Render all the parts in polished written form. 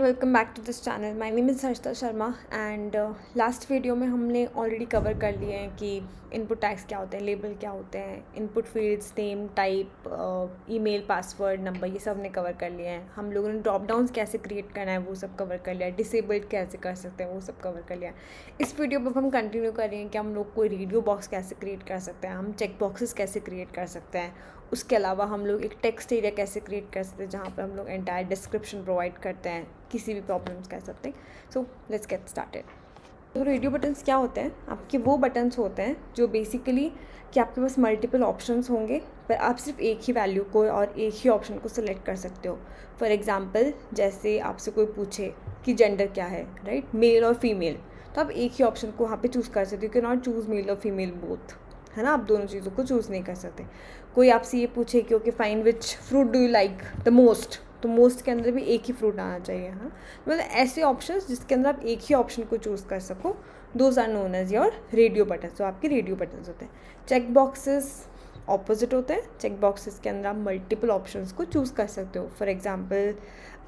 Welcome back to this channel. My name is Harshita Sharma and last video में हमने already cover कर लिए हैं कि इनपुट टैग्स क्या होते हैं, लेबल क्या होते हैं, input fields, name, type, email, password, number, ये सब ने कवर कर लिए हैं। हम लोगों ने ड्रॉप डाउन्स कैसे क्रिएट करना है वो सब कवर कर लिया है, डिसेबल्ड कैसे कर सकते हैं वो सब कवर कर लिया है। इस वीडियो पर हम कंटिन्यू करेंगे कि हम लोग कोई रेडियो बॉक्स कैसे क्रिएट कर सकते हैं, हम चेक बॉक्सेस कैसे क्रिएट कर सकते हैं, उसके अलावा हम लोग एक टेक्स्ट एरिया कैसे क्रिएट कर सकते हैं जहाँ पर हम लोग एंटायर डिस्क्रिप्शन प्रोवाइड करते हैं, किसी भी प्रॉब्लम्स कह सकते हैं। So let's get started. तो रेडियो बटन्स क्या होते हैं? आपके वो बटन्स होते हैं जो बेसिकली कि आपके पास मल्टीपल ऑप्शंस होंगे पर आप सिर्फ एक ही वैल्यू को और एक ही ऑप्शन को सिलेक्ट कर सकते हो। फॉर एग्जांपल, जैसे आपसे कोई पूछे कि जेंडर क्या है, राइट, मेल और फीमेल, तो आप एक ही ऑप्शन को वहाँ पे चूज़ कर सकते हो। You can not choose male और फीमेल बोथ, है ना, आप दोनों चीज़ों को चूज़ नहीं कर सकते। कोई आपसे ये पूछे कि okay fine, which fruit do you like the most, तो मोस्ट के अंदर भी एक ही फ्रूट आना चाहिए, हाँ। मतलब ऐसे ऑप्शंस जिसके अंदर आप एक ही ऑप्शन को चूज़ कर सको, those are known as your radio button. तो आपके रेडियो बटन्स होते हैं। चेक बॉक्सेस ऑपोजिट होते हैं। चेक बॉक्सेस के अंदर आप मल्टीपल ऑप्शंस को चूज़ कर सकते हो। फॉर एग्जांपल,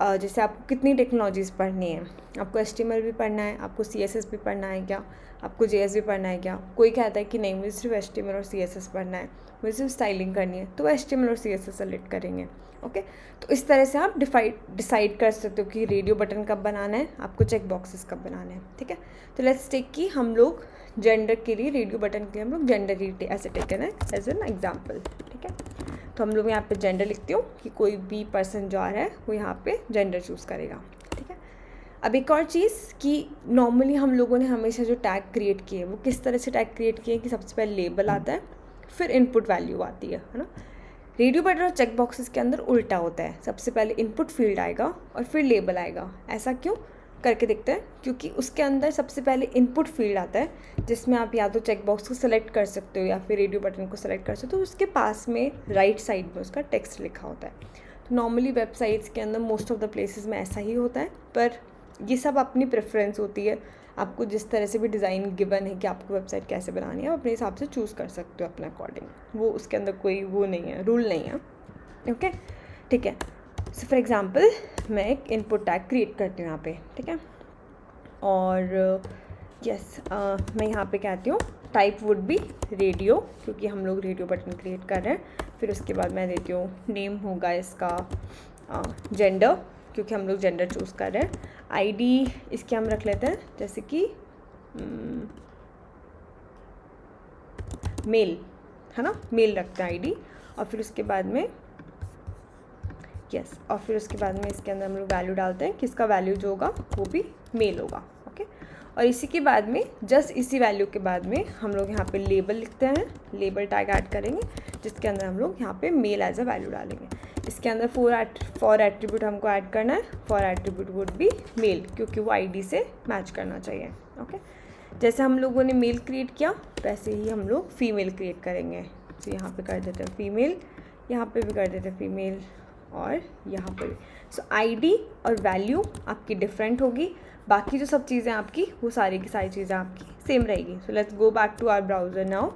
जैसे आपको कितनी टेक्नोलॉजीज़ पढ़नी है, आपको HTML भी पढ़ना है, आपको CSS भी पढ़ना है क्या, आपको JS भी पढ़ना है क्या। कोई कहता है कि नहीं, मुझे सिर्फ HTML और CSS पढ़ना है, मुझे सिर्फ स्टाइलिंग करनी है, तो वो HTML और CSS सेलेक्ट करेंगे। ओके, तो इस तरह से आप डिसाइड कर सकते हो कि रेडियो बटन कब बनाना है, आपको चेक बॉक्सेस कब बनाना है। ठीक है, तो लेट्स टेक कि हम लोग जेंडर के लिए, रेडियो बटन के लिए हम लोग जेंडर ही ऐसे टेकन है एज एन एग्जाम्पल। ठीक है, तो हम लोग यहाँ पे जेंडर लिखती हूँ कि कोई भी पर्सन जो आ रहा है वो यहाँ पे जेंडर चूज़ करेगा। ठीक है, अब एक और चीज़ कि नॉर्मली हम लोगों ने हमेशा जो टैग क्रिएट किए वो किस तरह से टैग क्रिएट किए कि सबसे पहले लेबल आता है, फिर इनपुट वैल्यू आती है ना। रेडियो बटन और चेक बॉक्सेस के अंदर उल्टा होता है, सबसे पहले इनपुट फील्ड आएगा और फिर लेबल आएगा। ऐसा क्यों, करके देखते हैं। क्योंकि उसके अंदर सबसे पहले इनपुट फील्ड आता है जिसमें आप या तो चेक बॉक्स को सेलेक्ट कर सकते हो या फिर रेडियो बटन को सेलेक्ट कर सकते हो। उसके पास में राइट साइड में उसका टेक्स्ट लिखा होता है। तो नॉर्मली वेबसाइट्स के अंदर मोस्ट ऑफ द प्लेसेस में ऐसा ही होता है, पर ये सब अपनी प्रेफरेंस होती है। आपको जिस तरह से भी डिज़ाइन गिवन है कि आपको वेबसाइट कैसे बनानी है, आप अपने हिसाब से चूज़ कर सकते हो अपने अकॉर्डिंग। वो उसके अंदर कोई वो नहीं है, रूल नहीं है। ओके, ठीक है। सो फॉर एग्जांपल, मैं एक इनपुट टैग क्रिएट करती हूँ यहाँ पे। ठीक है, और मैं यहाँ पे कहती हूँ टाइप वुड बी रेडियो, क्योंकि हम लोग रेडियो बटन क्रिएट कर रहे हैं। फिर उसके बाद मैं देती हूँ नेम होगा इसका जेंडर, क्योंकि हम लोग जेंडर चूज़ कर रहे हैं। ID इसके हम रख लेते हैं जैसे कि मेल, है ना, मेल रखते हैं ID। और फिर उसके बाद में और फिर उसके बाद में इसके अंदर हम लोग वैल्यू डालते हैं, किसका वैल्यू जो होगा वो भी मेल होगा। ओके, और इसी के बाद में जस्ट इसी वैल्यू के बाद में हम लोग यहाँ पे लेबल लिखते हैं, लेबल टैग ऐड करेंगे जिसके अंदर हम लोग यहाँ पे मेल एज अ वैल्यू डालेंगे। इसके अंदर फॉर एट्रीब्यूट हमको ऐड करना है। For attribute would be male, क्योंकि वो ID से मैच करना चाहिए। ओके, जैसे हम लोगों ने मेल क्रिएट किया वैसे ही हम लोग फीमेल क्रिएट करेंगे। तो यहाँ पे कर देते हैं फीमेल, यहाँ पे भी कर देते हैं फीमेल, और यहाँ पर। सो ID और वैल्यू आपकी डिफरेंट होगी, बाकी जो सब चीज़ें आपकी वो सारी की सारी चीज़ें आपकी सेम रहेगी। So let's go back to our browser now.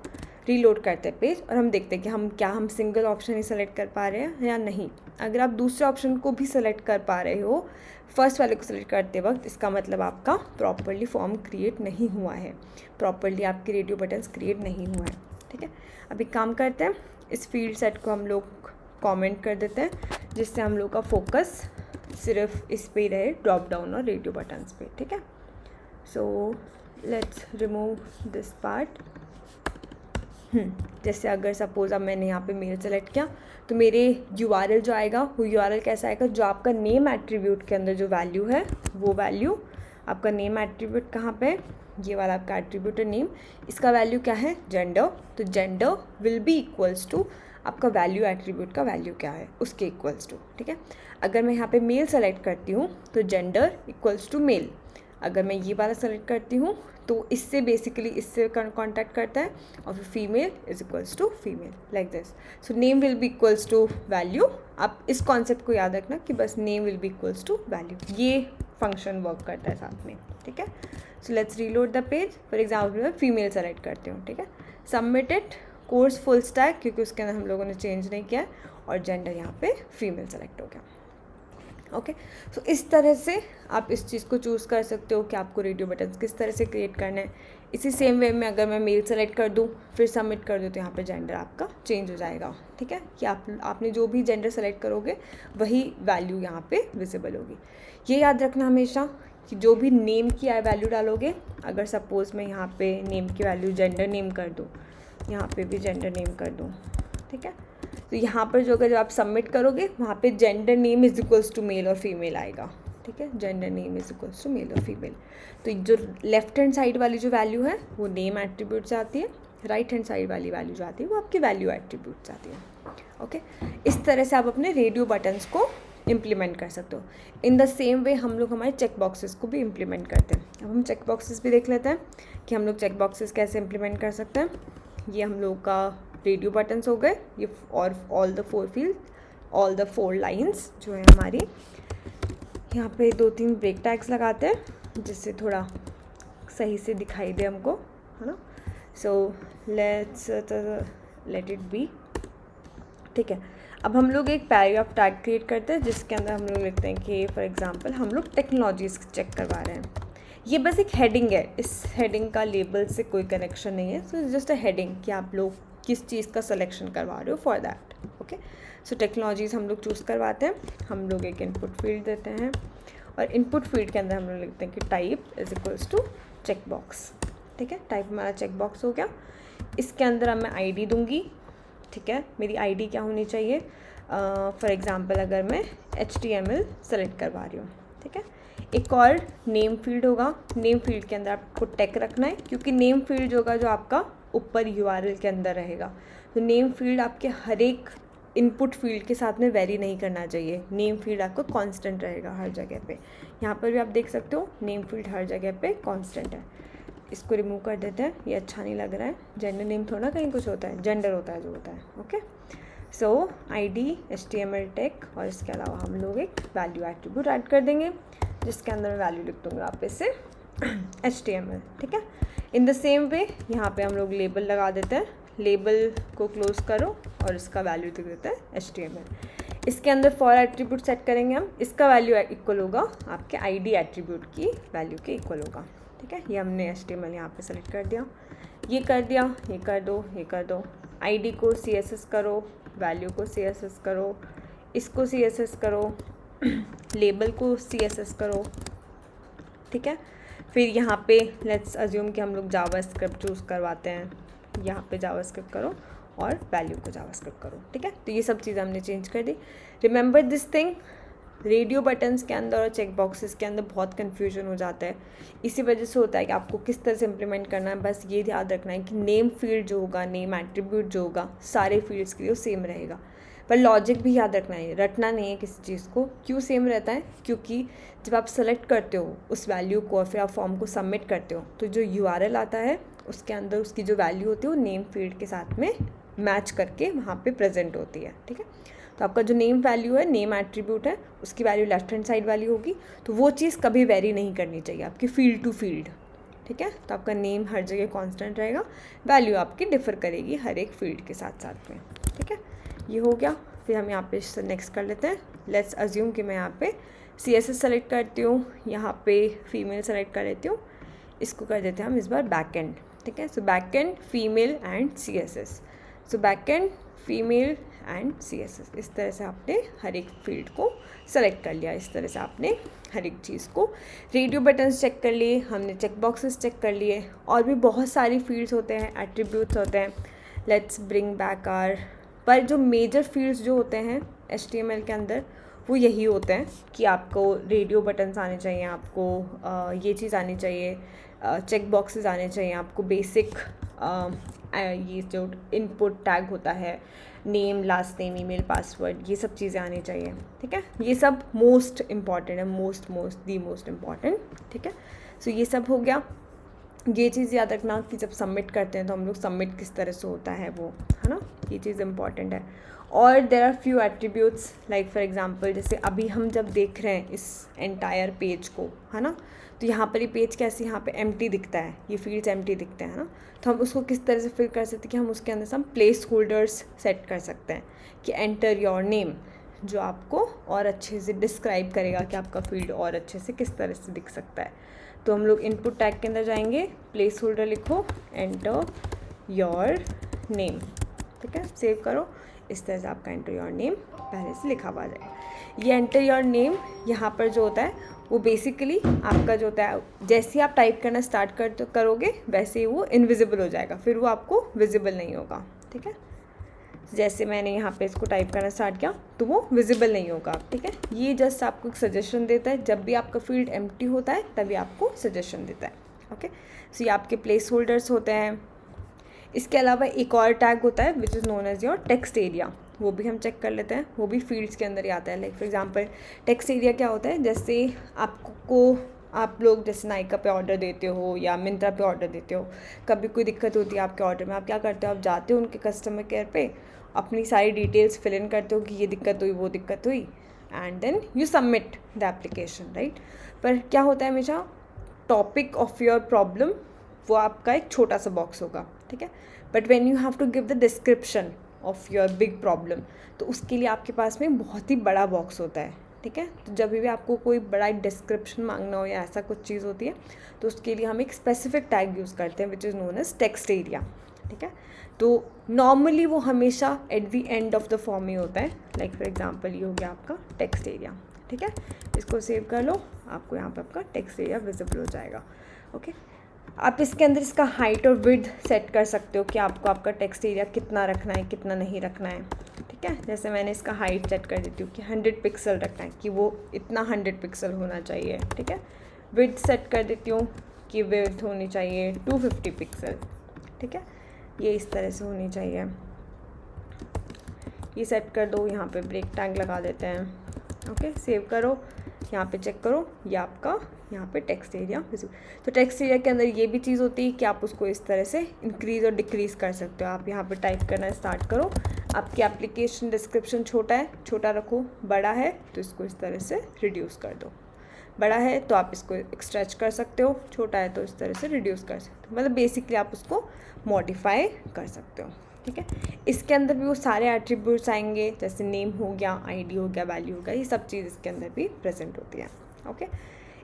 Reload करते हैं पेज और हम देखते हैं कि हम सिंगल ऑप्शन ही सेलेक्ट कर पा रहे हैं या नहीं। अगर आप दूसरे ऑप्शन को भी सेलेक्ट कर पा रहे हो फर्स्ट वाले को सेलेक्ट करते वक्त, इसका मतलब आपका प्रॉपरली फॉर्म क्रिएट नहीं हुआ है, प्रॉपरली आपके रेडियो बटन्स क्रिएट नहीं हुआ है। ठीक है, अभी काम करते हैं, इस फील्ड सेट को हम लोग कमेंट कर देते हैं जिससे हम लोग का फोकस सिर्फ इस पे रहे, ड्रॉप डाउन और रेडियो बटन्स पे। ठीक है, so let's remove this part. जैसे अगर सपोज़ अब मैंने यहाँ पे मेल सेलेक्ट किया तो मेरे URL जो आएगा वो URL कैसा आएगा, जो आपका नेम एट्रीब्यूट के अंदर जो वैल्यू है वो वैल्यू, आपका नेम एट्रीब्यूट कहाँ पे, ये वाला आपका एट्रीब्यूट है नेम, इसका वैल्यू क्या है, जेंडर। तो gender will be equals to आपका वैल्यू एट्रीब्यूट का वैल्यू क्या है उसके इक्वल्स टू। ठीक है, अगर मैं यहाँ पे मेल सेलेक्ट करती हूँ तो जेंडर इक्वल्स टू मेल। अगर मैं ये वाला सेलेक्ट करती हूँ तो इससे बेसिकली इससे कॉन्टैक्ट करता है, और फिर female is equals to female, like this. So name will be equals to value. आप इस कॉन्सेप्ट को याद रखना कि बस name will be equals to value, ये फंक्शन वर्क करता है साथ में। ठीक है, so let's reload the page. For example मैं फीमेल सेलेक्ट करती हूँ। ठीक है, सबमिटेड कोर्स फुल स्टैक, क्योंकि उसके अंदर हम लोगों ने चेंज नहीं किया है, और जेंडर यहाँ पे फीमेल सेलेक्ट हो गया। ओके। सो इस तरह से आप इस चीज़ को चूज़ कर सकते हो कि आपको रेडियो बटन्स किस तरह से क्रिएट करना है। इसी सेम वे में अगर मैं मेल सेलेक्ट कर दूँ फिर सबमिट कर दूँ तो यहाँ पे जेंडर आपका चेंज हो जाएगा, ठीक है, कि आपने जो भी जेंडर सेलेक्ट करोगे वही वैल्यू यहाँ पे विजिबल होगी। ये याद रखना हमेशा कि जो भी नेम की वैल्यू डालोगे, अगर सपोज़ मैं यहाँ पे नेम की वैल्यू जेंडर नेम कर दूँ, यहाँ पे भी जेंडर नेम कर दूँ, ठीक है, तो यहाँ पर जो अगर जब आप सबमिट करोगे वहाँ पे gender name is equals to male और फीमेल आएगा, ठीक है, gender name is equals to male और फीमेल। तो जो लेफ्ट हैंड साइड वाली जो वैल्यू है वो नेम एट्रीब्यूट से आती है, राइट हैंड साइड वाली वैल्यू जो आती है वो आपकी वैल्यू एट्रीब्यूट से आती है, ओके। इस तरह से आप अपने रेडियो बटन्स को इम्प्लीमेंट कर सकते हो। इन द सेम वे हम लोग हमारे चेक बॉक्सेस को भी इम्प्लीमेंट करते हैं। अब हम चेक बॉक्सेस भी देख लेते हैं कि हम लोग चेक बॉक्सेस कैसे इम्प्लीमेंट कर सकते हैं। ये हम लोग का रेडियो बटन्स हो गए, ये और all the 4 field, all the 4 lines जो है हमारी। यहाँ पे 2-3 ब्रेक टैग्स लगाते हैं जिससे थोड़ा सही से दिखाई दे हमको, है ना। So let's let it be, ठीक है। अब हम लोग एक पैराग्राफ टैग क्रिएट करते हैं जिसके अंदर हम लोग लिखते हैं कि फॉर एग्जांपल हम लोग टेक्नोलॉजीज चेक करवा रहे हैं। ये बस एक हेडिंग है, इस हेडिंग का लेबल से कोई कनेक्शन नहीं है, सो जस्ट अ हेडिंग कि आप लोग किस चीज़ का सिलेक्शन करवा रहे हो for that, okay. So technologies हम लोग चूज़ करवाते हैं, हम लोग एक इनपुट फील्ड देते हैं और इनपुट फील्ड के अंदर हम लोग लिखते हैं कि type is equals to check box, ठीक है। टाइप हमारा चेक बॉक्स हो गया। इसके अंदर अब मैं आईडी दूंगी, ठीक है। मेरी आईडी क्या होनी चाहिए, फॉर एग्जांपल अगर मैं HTML सेलेक्ट करवा रही हूँ, ठीक है। एक और नेम फील्ड होगा, नेम फील्ड के अंदर आपको टेक रखना है क्योंकि नेम फील्ड जो होगा जो आपका ऊपर URL के अंदर रहेगा। तो नेम फील्ड आपके हर एक इनपुट फील्ड के साथ में वेरी नहीं करना चाहिए, नेम फील्ड आपका कांस्टेंट रहेगा हर जगह पे। यहाँ पर भी आप देख सकते हो नेम फील्ड हर जगह पे कांस्टेंट है। इसको रिमूव कर देते हैं, ये अच्छा नहीं लग रहा है। जेंडर नेम थोड़ा कहीं कुछ होता है, जेंडर होता है जो होता है, ओके। सो ID HTML टेक और इसके अलावा हम लोग एक वैल्यू एट्रीब्यूट ऐड कर देंगे जिसके अंदर मैं वैल्यू लिख दूँगा आप इससे HTML, ठीक है। इन द सेम वे यहाँ पे हम लोग लेबल लगा देते हैं, लेबल को क्लोज करो और इसका वैल्यू लिख देते हैं HTML। इसके अंदर फॉर एट्रीब्यूट सेट करेंगे हम, इसका वैल्यू इक्वल होगा आपके ID एट्रीब्यूट की वैल्यू के इक्वल होगा, ठीक है। ये हमने HTML यहाँ पे सेलेक्ट कर दिया, ये कर दिया, ये कर दो, ये कर दो। ID को CSS करो, वैल्यू को CSS करो, इसको CSS करो, लेबल को CSS करो, ठीक है। फिर यहाँ पे लेट्स अज्यूम कि हम लोग जावास्क्रिप्ट चूज़ करवाते हैं, यहाँ पे जावास्क्रिप्ट करो और वैल्यू को जावास्क्रिप्ट करो, ठीक है। तो ये सब चीज़ें हमने चेंज कर दी। Remember this thing, radio buttons के अंदर और चेक बॉक्सेस के अंदर बहुत कन्फ्यूजन हो जाता है। इसी वजह से होता है कि आपको किस तरह से इम्प्लीमेंट करना है। बस ये याद रखना है कि नेम फील्ड जो होगा, नेम एट्रीब्यूट जो होगा, सारे फील्ड्स के लिए सेम रहेगा। पर लॉजिक भी याद रखना है, रटना नहीं है किसी चीज़ को। क्यों सेम रहता है, क्योंकि जब आप सेलेक्ट करते हो उस वैल्यू को और फिर आप फॉर्म को सबमिट करते हो तो जो URL आता है उसके अंदर उसकी जो वैल्यू होती है वो नेम फील्ड के साथ में मैच करके वहाँ पे प्रेजेंट होती है, ठीक है। तो आपका जो नेम वैल्यू है, नेम एट्रीब्यूट है, उसकी वैल्यू लेफ्ट हैंड साइड वाली होगी, तो वो चीज़ कभी वेरी नहीं करनी चाहिए आपकी फील्ड टू फील्ड, ठीक है। तो आपका नेम हर जगह कांस्टेंट रहेगा, वैल्यू आपकी डिफर करेगी हर एक फील्ड के साथ साथ में, ठीक है। ये हो गया। फिर हम यहाँ पे नेक्स्ट कर लेते हैं। लेट्स अज्यूम कि मैं यहाँ पे CSS सेलेक्ट करती हूँ, यहाँ पे फीमेल सेलेक्ट कर लेती हूँ, इसको कर देते हैं हम इस बार बैक एंड, ठीक है। So back and female and CSS, so back and female and CSS। इस तरह से आपने हर एक फील्ड को सेलेक्ट कर लिया, इस तरह से आपने हर एक चीज़ को। रेडियो बटन्स चेक कर लिए हमने, चेक बॉक्सेस चेक कर लिए, और भी बहुत सारी फील्ड्स होते हैं, एट्रीब्यूट्स होते हैं। लेट्स ब्रिंग बैक आर, पर जो मेजर फील्ड्स जो होते हैं HTML के अंदर वो यही होते हैं कि आपको रेडियो बटन्स आने चाहिए, आपको ये चीज़ आनी चाहिए, चेक बॉक्सेस आने चाहिए, आपको बेसिक ये जो इनपुट टैग होता है, name, last name, email, password, ये सब चीज़ें आनी चाहिए, ठीक है। ये सब मोस्ट इम्पॉर्टेंट है, दी मोस्ट इम्पॉर्टेंट, ठीक है। सो ये सब हो गया। ये चीज़ याद रखना कि जब सबमिट करते हैं तो हम लोग सबमिट किस तरह से होता है वो, है ना, ये चीज़ इम्पॉर्टेंट है। और there are few attributes, like for example जैसे अभी हम जब देख रहे हैं इस एंटायर पेज को, है ना, तो यहाँ पर ये पेज कैसे यहाँ पे एम्प्टी दिखता है, ये फील्ड्स एम्प्टी दिखते हैं ना, तो हम उसको किस तरह से फिल कर सकते हैं कि हम उसके अंदर से हम प्लेस होल्डर्स सेट कर सकते हैं कि एंटर योर नेम, जो आपको और अच्छे से डिस्क्राइब करेगा कि आपका फील्ड और अच्छे से किस तरह से दिख सकता है। तो हम लोग इनपुट टैग के अंदर जाएंगे, प्लेस होल्डर लिखो, एंटर योर नेम, ठीक है, सेव करो। इस तरह से आपका एंटर योर नेम पहले से लिखा हुआ आ जाएगा। ये एंटर योर नेम यहाँ पर जो होता है वो बेसिकली आपका जो होता है, जैसे ही आप टाइप करना स्टार्ट करोगे वैसे ही वो इनविजिबल हो जाएगा, फिर वो आपको विजिबल नहीं होगा, ठीक है। जैसे मैंने यहाँ पे इसको टाइप करना स्टार्ट किया तो वो विजिबल नहीं होगा, ठीक है। ये जस्ट आपको एक सजेशन देता है, जब भी आपका फील्ड एम्प्टी होता है तभी आपको सजेशन देता है, ओके। सो ये आपके प्लेस होल्डर्स होते हैं। इसके अलावा एक और टैग होता है which is known as your text area, वो भी हम चेक कर लेते हैं, वो भी फील्ड्स के अंदर ही आता है। Like for example text area क्या होता है, जैसे आप लोग जैसे नायका पे ऑर्डर देते हो या मिंत्रा पे ऑर्डर देते हो, कभी कोई दिक्कत होती है आपके ऑर्डर में, आप क्या करते हो, आप जाते हो उनके कस्टमर केयर पे, अपनी सारी डिटेल्स फिल इन करते हो कि ये दिक्कत हुई वो दिक्कत हुई, and then you submit the application, right. पर क्या होता है, हमेशा टॉपिक ऑफ योर प्रॉब्लम वो आपका एक छोटा सा बॉक्स होगा, ठीक है। But when you have to give the description of your big problem, तो उसके लिए आपके पास में बहुत ही बड़ा बॉक्स होता है, ठीक है। तो जब भी आपको कोई बड़ा डिस्क्रिप्शन मांगना हो या ऐसा कुछ चीज़ होती है तो उसके लिए हम एक स्पेसिफिक टैग यूज़ करते हैं which is known as text area, ठीक है। तो नॉर्मली वो हमेशा at the end of the form ही होता है। लाइक फॉर एग्जांपल ये हो गया आपका टेक्स्ट एरिया, ठीक है। इसको सेव कर लो, आपको यहाँ पे आपका टेक्स्ट एरिया विजिबल हो जाएगा, ओके। आप इसके अंदर इसका हाइट और विड्थ सेट कर सकते हो कि आपको आपका टेक्स्ट एरिया कितना रखना है कितना नहीं रखना है, ठीक है। जैसे मैंने इसका हाइट सेट कर देती हूँ कि 100 पिक्सल रखना है, कि वो इतना 100 पिक्सल होना चाहिए, ठीक है। विड्थ सेट कर देती हूँ कि विड्थ होनी चाहिए 250 पिक्सल, ठीक है। ये इस तरह से होनी चाहिए, ये सेट कर दो। यहाँ पे ब्रेक टैग लगा देते हैं, ओके। सेव करो, यहाँ पे चेक करो, ये आपका यहाँ पे टेक्स्ट एरिया विजिबल। तो टेक्स्ट एरिया के अंदर ये भी चीज़ होती है कि आप उसको इस तरह से इंक्रीज़ और डिक्रीज़ कर सकते हो। आप यहाँ पे टाइप करना स्टार्ट करो, आपकी एप्लीकेशन डिस्क्रिप्शन छोटा है, छोटा रखो, बड़ा है तो इसको इस तरह से रिड्यूस कर दो, बड़ा है तो आप इसको स्ट्रेच कर सकते हो, छोटा है तो इस तरह से रिड्यूस कर सकते हो, मतलब बेसिकली आप उसको मॉडिफाई कर सकते हो, ठीक है। इसके अंदर भी वो सारे एट्रीब्यूट्स आएंगे, जैसे नेम हो गया, आईडी हो गया, वैल्यू हो गया, ये सब चीज़ इसके अंदर भी प्रेजेंट होती है, ओके।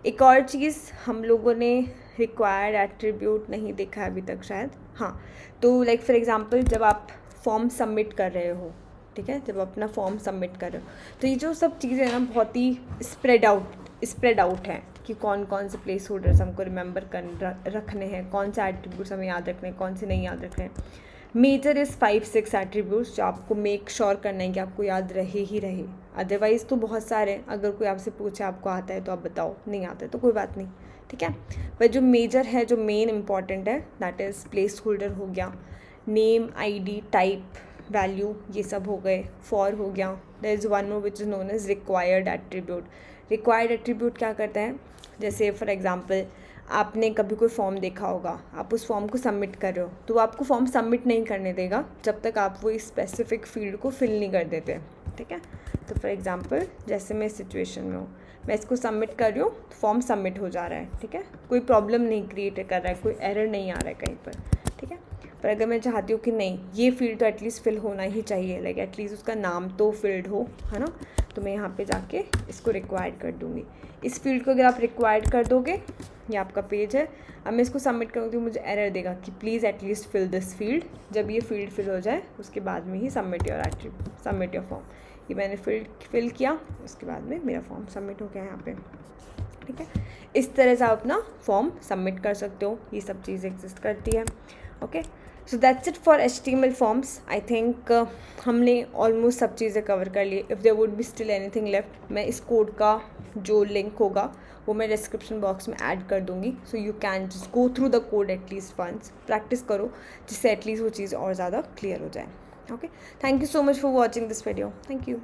एक और चीज़ हम लोगों ने रिक्वायर्ड एट्रीब्यूट नहीं देखा है अभी तक शायद, हाँ। तो लाइक फॉर एग्जांपल जब आप फॉर्म सबमिट कर रहे हो, ठीक है, जब अपना फॉर्म सबमिट कर रहे हो तो ये जो सब चीज़ें ना बहुत ही स्प्रेड आउट हैं कि कौन कौन से प्लेस होल्डर्स हमको रिमेंबर रखने हैं, कौन से एट्रीब्यूट्स हमें याद रखने हैं, कौन से नहीं याद रखने हैं। मेजर इज़ 5-6 एट्रीब्यूट्स जो आपको मेक श्योर करना है कि आपको याद रहे ही रहे। अदरवाइज़ तो बहुत सारे, अगर कोई आपसे पूछे आपको आता है तो आप बताओ, नहीं आता है तो कोई बात नहीं, ठीक है। पर जो मेजर है, जो मेन इंपॉर्टेंट है, दैट इज़ प्लेस होल्डर हो गया, नेम, आईडी, टाइप, वैल्यू, ये सब हो गए, फॉर हो गया। There is one more which is known as required attribute. Required attribute क्या करते हैं, जैसे फॉर एग्जांपल आपने कभी कोई फॉर्म देखा होगा, आप उस फॉर्म को सबमिट कर रहे हो तो वो आपको फॉर्म सबमिट नहीं करने देगा जब तक आप वो स्पेसिफिक फील्ड को फिल नहीं कर देते, ठीक है। तो फॉर एग्जांपल जैसे मैं इस सिचुएशन में हूँ, मैं इसको सबमिट कर रही हूँ तो फॉर्म सबमिट हो जा रहा है, ठीक है, कोई प्रॉब्लम नहीं क्रिएट कर रहा है, कोई एरर नहीं आ रहा है कहीं पर, ठीक है। पर अगर मैं चाहती हूँ कि नहीं, ये फील्ड तो एटलीस्ट फिल होना ही चाहिए, लाइक एटलीस्ट उसका नाम तो फिल्ड हो, है ना, तो मैं यहाँ पे जाके इसको रिक्वायर्ड कर दूँगी। इस फील्ड को अगर आप रिक्वायर्ड कर दोगे, ये आपका पेज है, अब मैं इसको सबमिट करूँगी तो मुझे एरर देगा कि please at least fill this field. जब ये फील्ड फिल हो जाए उसके बाद में ही सबमिट योर फॉर्म। ये मैंने फिल किया, उसके बाद में मेरा फॉर्म सबमिट हो गया यहाँ पे, ठीक है। इस तरह से आप अपना फॉर्म सबमिट कर सकते हो, ये सब चीज़ें एग्जिस्ट करती है, okay. So that's it for HTML forms. I think हमने ऑलमोस्ट सब चीज़ें कवर कर ली। If there would be still anything left, मैं इस कोड का जो लिंक होगा वो मैं डिस्क्रिप्शन बॉक्स में ऐड कर दूँगी, so you can just go through the code at least once, practice करो जिससे एटलीस्ट वो चीज़ और ज़्यादा क्लियर हो जाए, okay. Thank you so much for watching this video, thank you.